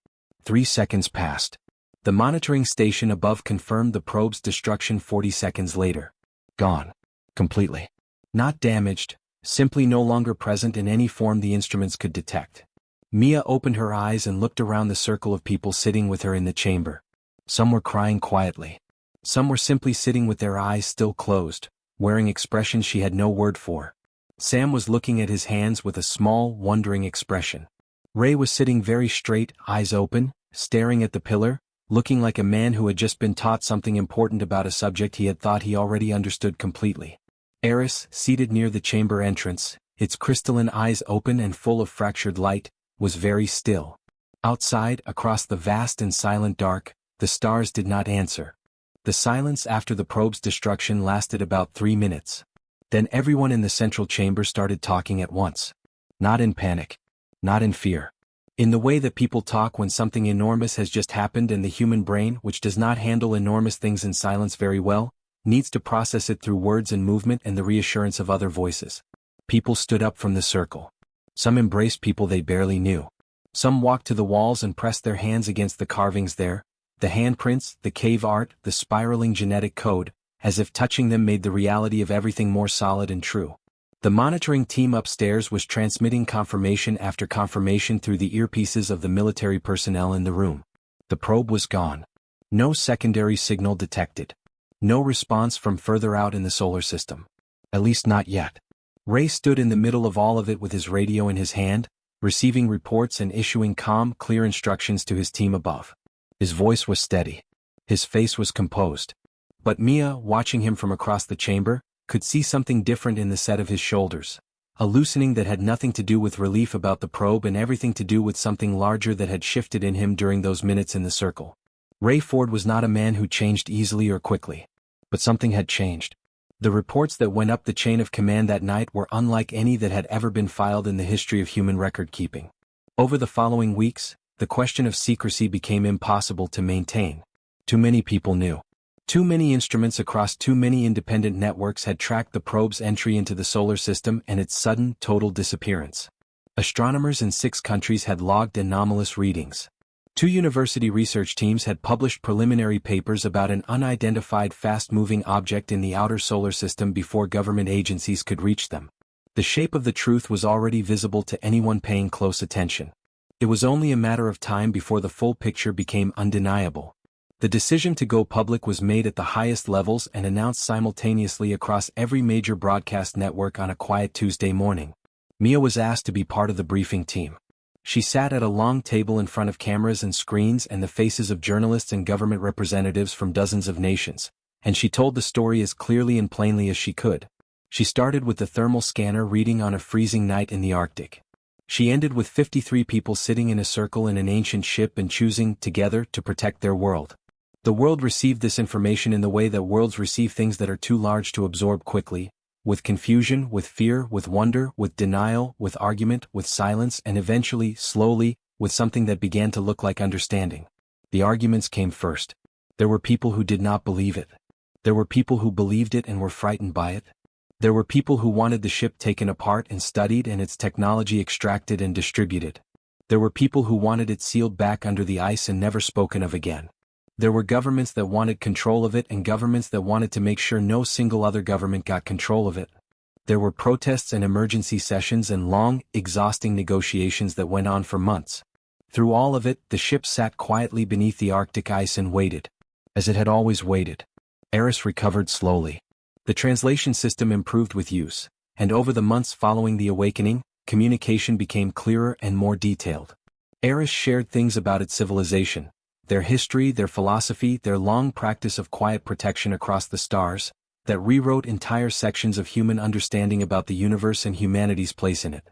A: 3 seconds passed. The monitoring station above confirmed the probe's destruction 40 seconds later. Gone. Completely. Not damaged, simply no longer present in any form the instruments could detect. Mia opened her eyes and looked around the circle of people sitting with her in the chamber. Some were crying quietly. Some were simply sitting with their eyes still closed, wearing expressions she had no word for. Sam was looking at his hands with a small, wondering expression. Ray was sitting very straight, eyes open, staring at the pillar, looking like a man who had just been taught something important about a subject he had thought he already understood completely. Eris, seated near the chamber entrance, its crystalline eyes open and full of fractured light, was very still. Outside, across the vast and silent dark, the stars did not answer. The silence after the probe's destruction lasted about 3 minutes. Then everyone in the central chamber started talking at once. Not in panic. Not in fear. In the way that people talk when something enormous has just happened and the human brain, which does not handle enormous things in silence very well, needs to process it through words and movement and the reassurance of other voices. People stood up from the circle. Some embraced people they barely knew. Some walked to the walls and pressed their hands against the carvings there, the handprints, the cave art, the spiraling genetic code, as if touching them made the reality of everything more solid and true. The monitoring team upstairs was transmitting confirmation after confirmation through the earpieces of the military personnel in the room. The probe was gone. No secondary signal detected. No response from further out in the solar system. At least not yet. Ray stood in the middle of all of it with his radio in his hand, receiving reports and issuing calm, clear instructions to his team above. His voice was steady. His face was composed. But Mia, watching him from across the chamber, could see something different in the set of his shoulders, a loosening that had nothing to do with relief about the probe and everything to do with something larger that had shifted in him during those minutes in the circle. Ray Ford was not a man who changed easily or quickly. But something had changed. The reports that went up the chain of command that night were unlike any that had ever been filed in the history of human record-keeping. Over the following weeks, the question of secrecy became impossible to maintain. Too many people knew. Too many instruments across too many independent networks had tracked the probe's entry into the solar system and its sudden, total disappearance. Astronomers in 6 countries had logged anomalous readings. 2 university research teams had published preliminary papers about an unidentified fast-moving object in the outer solar system before government agencies could reach them. The shape of the truth was already visible to anyone paying close attention. It was only a matter of time before the full picture became undeniable. The decision to go public was made at the highest levels and announced simultaneously across every major broadcast network on a quiet Tuesday morning. Mia was asked to be part of the briefing team. She sat at a long table in front of cameras and screens and the faces of journalists and government representatives from dozens of nations, and she told the story as clearly and plainly as she could. She started with the thermal scanner reading on a freezing night in the Arctic. She ended with 53 people sitting in a circle in an ancient ship and choosing, together, to protect their world. The world received this information in the way that worlds receive things that are too large to absorb quickly, with confusion, with fear, with wonder, with denial, with argument, with silence, and eventually, slowly, with something that began to look like understanding. The arguments came first. There were people who did not believe it. There were people who believed it and were frightened by it. There were people who wanted the ship taken apart and studied and its technology extracted and distributed. There were people who wanted it sealed back under the ice and never spoken of again. There were governments that wanted control of it and governments that wanted to make sure no single other government got control of it. There were protests and emergency sessions and long, exhausting negotiations that went on for months. Through all of it, the ship sat quietly beneath the Arctic ice and waited. As it had always waited. Eris recovered slowly. The translation system improved with use, and over the months following the awakening, communication became clearer and more detailed. Eris shared things about its civilization, their history, their philosophy, their long practice of quiet protection across the stars, that rewrote entire sections of human understanding about the universe and humanity's place in it.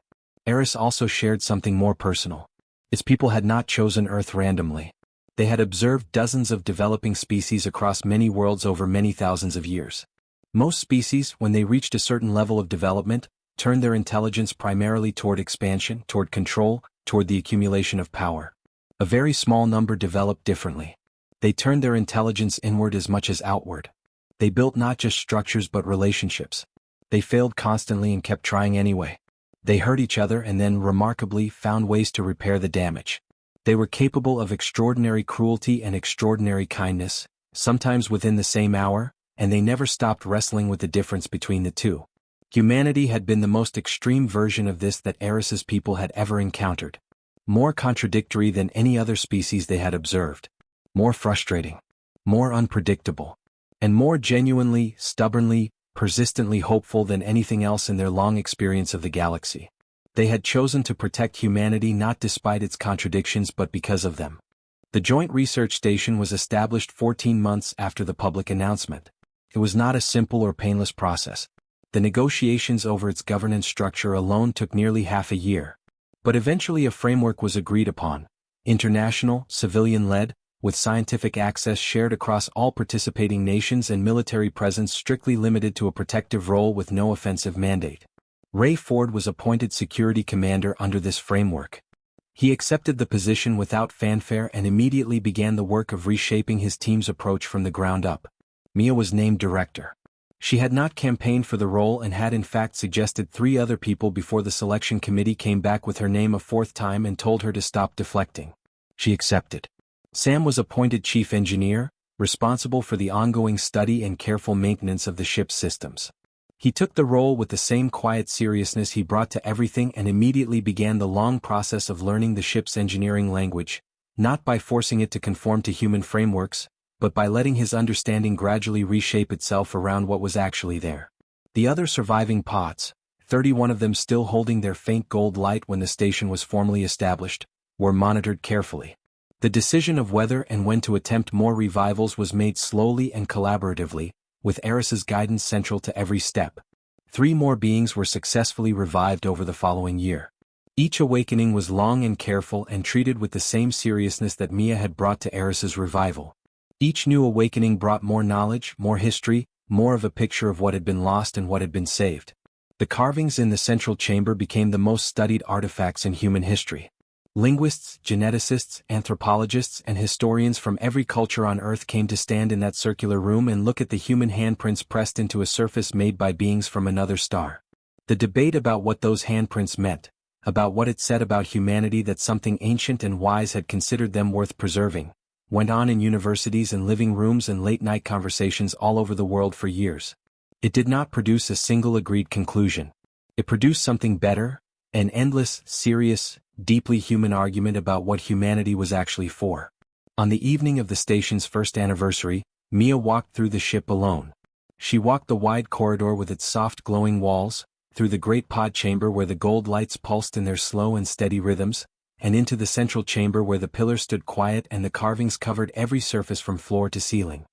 A: Eris also shared something more personal. Its people had not chosen Earth randomly. They had observed dozens of developing species across many worlds over many thousands of years. Most species, when they reached a certain level of development, turned their intelligence primarily toward expansion, toward control, toward the accumulation of power. A very small number developed differently. They turned their intelligence inward as much as outward. They built not just structures but relationships. They failed constantly and kept trying anyway. They hurt each other and then, remarkably, found ways to repair the damage. They were capable of extraordinary cruelty and extraordinary kindness, sometimes within the same hour, and they never stopped wrestling with the difference between the two. Humanity had been the most extreme version of this that Eris's people had ever encountered. More contradictory than any other species they had observed. More frustrating. More unpredictable. And more genuinely, stubbornly, persistently hopeful than anything else in their long experience of the galaxy. They had chosen to protect humanity not despite its contradictions but because of them. The Joint Research Station was established 14 months after the public announcement. It was not a simple or painless process. The negotiations over its governance structure alone took nearly half a year. But eventually a framework was agreed upon, international, civilian-led, with scientific access shared across all participating nations and military presence strictly limited to a protective role with no offensive mandate. Ray Ford was appointed security commander under this framework. He accepted the position without fanfare and immediately began the work of reshaping his team's approach from the ground up. Mia was named director. She had not campaigned for the role and had in fact suggested 3 other people before the selection committee came back with her name a 4th time and told her to stop deflecting. She accepted. Sam was appointed chief engineer, responsible for the ongoing study and careful maintenance of the ship's systems. He took the role with the same quiet seriousness he brought to everything and immediately began the long process of learning the ship's engineering language, not by forcing it to conform to human frameworks, but by letting his understanding gradually reshape itself around what was actually there. The other surviving pods, 31 of them still holding their faint gold light when the station was formally established, were monitored carefully. The decision of whether and when to attempt more revivals was made slowly and collaboratively, with Eris's guidance central to every step. 3 more beings were successfully revived over the following year. Each awakening was long and careful and treated with the same seriousness that Mia had brought to Eris's revival. Each new awakening brought more knowledge, more history, more of a picture of what had been lost and what had been saved. The carvings in the central chamber became the most studied artifacts in human history. Linguists, geneticists, anthropologists, and historians from every culture on Earth came to stand in that circular room and look at the human handprints pressed into a surface made by beings from another star. The debate about what those handprints meant, about what it said about humanity that something ancient and wise had considered them worth preserving, went on in universities and living rooms and late-night conversations all over the world for years. It did not produce a single agreed conclusion. It produced something better, an endless, serious, deeply human argument about what humanity was actually for. On the evening of the station's first anniversary, Mia walked through the ship alone. She walked the wide corridor with its soft glowing walls, through the great pod chamber where the gold lights pulsed in their slow and steady rhythms, and into the central chamber where the pillars stood quiet and the carvings covered every surface from floor to ceiling.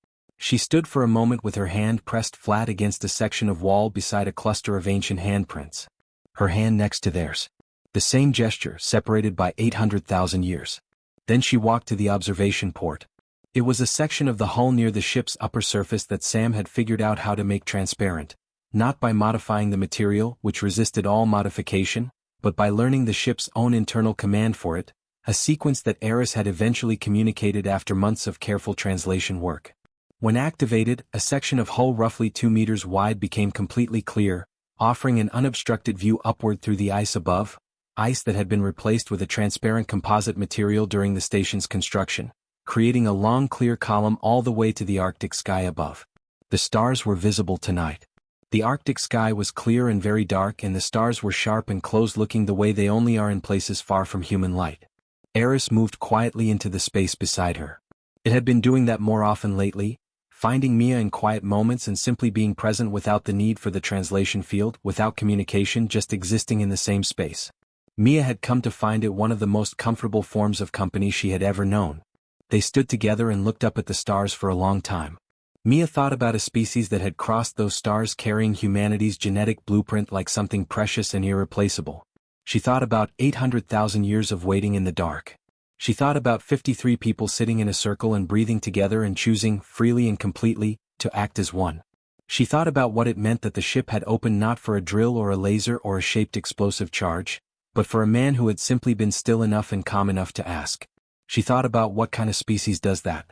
A: She stood for a moment with her hand pressed flat against a section of wall beside a cluster of ancient handprints. Her hand next to theirs. The same gesture, separated by 800,000 years. Then she walked to the observation port. It was a section of the hull near the ship's upper surface that Sam had figured out how to make transparent, not by modifying the material, which resisted all modification, but by learning the ship's own internal command for it, a sequence that Eris had eventually communicated after months of careful translation work. When activated, a section of hull roughly 2 meters wide became completely clear, offering an unobstructed view upward through the ice above, ice that had been replaced with a transparent composite material during the station's construction, creating a long clear column all the way to the Arctic sky above. The stars were visible tonight. The Arctic sky was clear and very dark, and the stars were sharp and close-looking the way they only are in places far from human light. Eris moved quietly into the space beside her. It had been doing that more often lately, finding Mia in quiet moments and simply being present without the need for the translation field, without communication, just existing in the same space. Mia had come to find it one of the most comfortable forms of company she had ever known. They stood together and looked up at the stars for a long time. Mia thought about a species that had crossed those stars carrying humanity's genetic blueprint like something precious and irreplaceable. She thought about 800,000 years of waiting in the dark. She thought about 53 people sitting in a circle and breathing together and choosing, freely and completely, to act as one. She thought about what it meant that the ship had opened not for a drill or a laser or a shaped explosive charge, but for a man who had simply been still enough and calm enough to ask. She thought about what kind of species does that.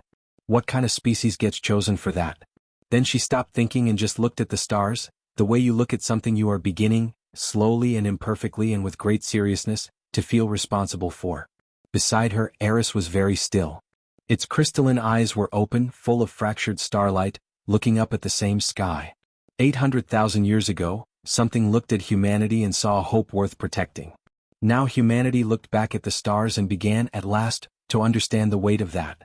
A: What kind of species gets chosen for that? Then she stopped thinking and just looked at the stars, the way you look at something you are beginning, slowly and imperfectly and with great seriousness, to feel responsible for. Beside her, Eris was very still. Its crystalline eyes were open, full of fractured starlight, looking up at the same sky. 800,000 years ago, something looked at humanity and saw a hope worth protecting. Now humanity looked back at the stars and began, at last, to understand the weight of that.